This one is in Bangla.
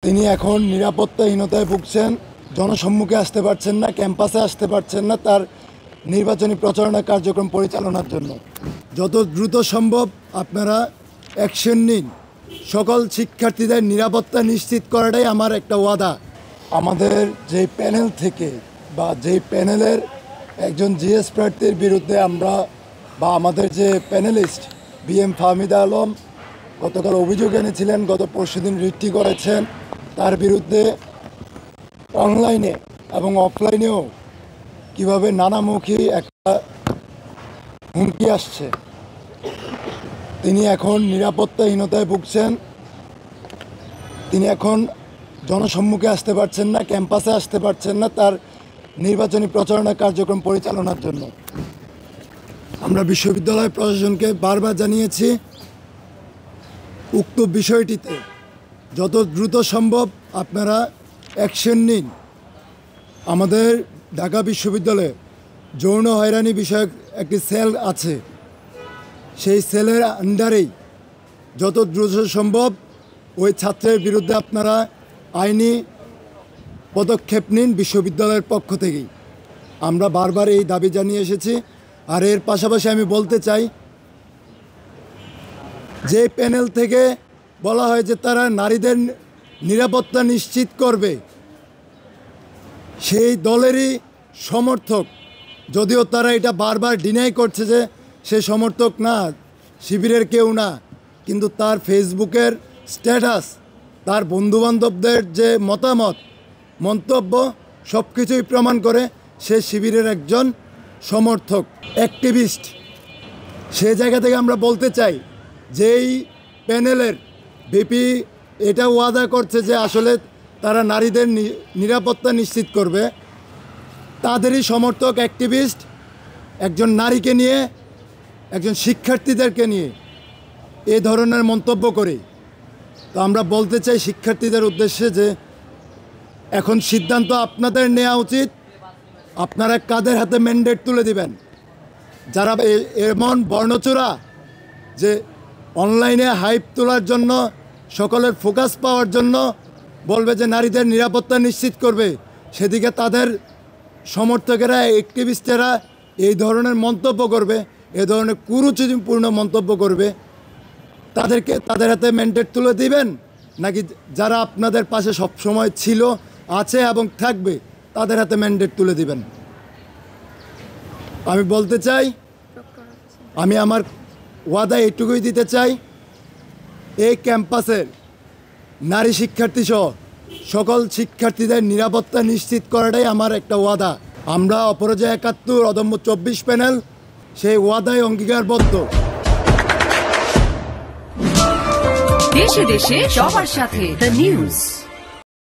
তিনি এখন নিরাপত্তাহীনতায় ভুগছেন, জনসম্মুখে আসতে পারছেন না, ক্যাম্পাসে আসতে পারছেন না তার নির্বাচনী প্রচারণা কার্যক্রম পরিচালনার জন্য। যত দ্রুত সম্ভব আপনারা অ্যাকশন নিন। সকল শিক্ষার্থীদের নিরাপত্তা নিশ্চিত করাটাই আমার একটা ওয়াদা। আমাদের যে প্যানেল থেকে বা যেই প্যানেলের একজন জিএস প্রার্থীর বিরুদ্ধে আমরা বা আমাদের যে প্যানেলিস্ট বিএম ফাহমিদা আলম গতকাল অভিযোগ এনেছিলেন, গত পরশুদিন রিটটি করেছেন, তার বিরুদ্ধে অনলাইনে এবং অফলাইনেও কিভাবে নানামুখী একটা হুমকি আসছে। তিনি এখন নিরাপত্তাহীনতায় ভুগছেন, তিনি এখন জনসম্মুখে আসতে পারছেন না, ক্যাম্পাসে আসতে পারছেন না তার নির্বাচনী প্রচারণা কার্যক্রম পরিচালনার জন্য। আমরা বিশ্ববিদ্যালয় প্রশাসনকে বারবার জানিয়েছি উক্ত বিষয়টিতে যত দ্রুত সম্ভব আপনারা অ্যাকশন নিন। আমাদের ঢাকা বিশ্ববিদ্যালয়ে যৌন হয়রানি বিষয়ক একটি সেল আছে, সেই সেলের আন্ডারেই যত দ্রুত সম্ভব ওই ছাত্রের বিরুদ্ধে আপনারা আইনি পদক্ষেপ নিন বিশ্ববিদ্যালয়ের পক্ষ থেকেই। আমরা বারবার এই দাবি জানিয়ে এসেছি। আর এর পাশাপাশি আমি বলতে চাই, যে প্যানেল থেকে বলা হয় যে তারা নারীদের নিরাপত্তা নিশ্চিত করবে, সেই দলেরই সমর্থক, যদিও তারা এটা বারবার ডিনাই করছে যে সে সমর্থক না, শিবিরের কেউ না, কিন্তু তার ফেসবুকের স্ট্যাটাস, তার বন্ধুবান্ধবদের যে মতামত মন্তব্য সব কিছুই প্রমাণ করে সে শিবিরের একজন সমর্থক, অ্যাক্টিভিস্ট। সে জায়গা থেকে আমরা বলতে চাই, যেই প্যানেলের ভিপি এটা ওয়াদা করছে যে আসলে তারা নারীদের নিরাপত্তা নিশ্চিত করবে, তাদেরই সমর্থক অ্যাক্টিভিস্ট একজন নারীকে নিয়ে, একজন শিক্ষার্থীদেরকে নিয়ে এই ধরনের মন্তব্য করে। তো আমরা বলতে চাই শিক্ষার্থীদের উদ্দেশ্যে যে এখন সিদ্ধান্ত আপনাদের নেওয়া উচিত। আপনারা কাদের হাতে ম্যান্ডেট তুলে দিবেন? যারা এমন বর্ণচোরা যে অনলাইনে হাইপ তোলার জন্য, সকলের ফোকাস পাওয়ার জন্য বলবে যে নারীদের নিরাপত্তা নিশ্চিত করবে, সেদিকে তাদের সমর্থকেরা, অ্যাক্টিভিস্টেরা এই ধরনের মন্তব্য করবে, এ ধরনের কুরুচিপূর্ণ মন্তব্য করবে, তাদের হাতে ম্যান্ডেট তুলে দিবেন, নাকি যারা আপনাদের পাশে সবসময় ছিল, আছে এবং থাকবে তাদের হাতে ম্যান্ডেট তুলে দিবেন? আমি বলতে চাই, আমি আমার ওয়াদা এইটুকুই দিতে চাই, এই ক্যাম্পাসের নারী শিক্ষার্থী সহ সকল শিক্ষার্থীদের নিরাপত্তা নিশ্চিত করাটাই আমার একটা ওয়াদা। আমরা অপরাজয় ৭১, অদম্য ২৪ প্যানেল সেই ওয়াদায় অঙ্গীকারবদ্ধ। দেশে দেশে সবার সাথে দ্য নিউজ।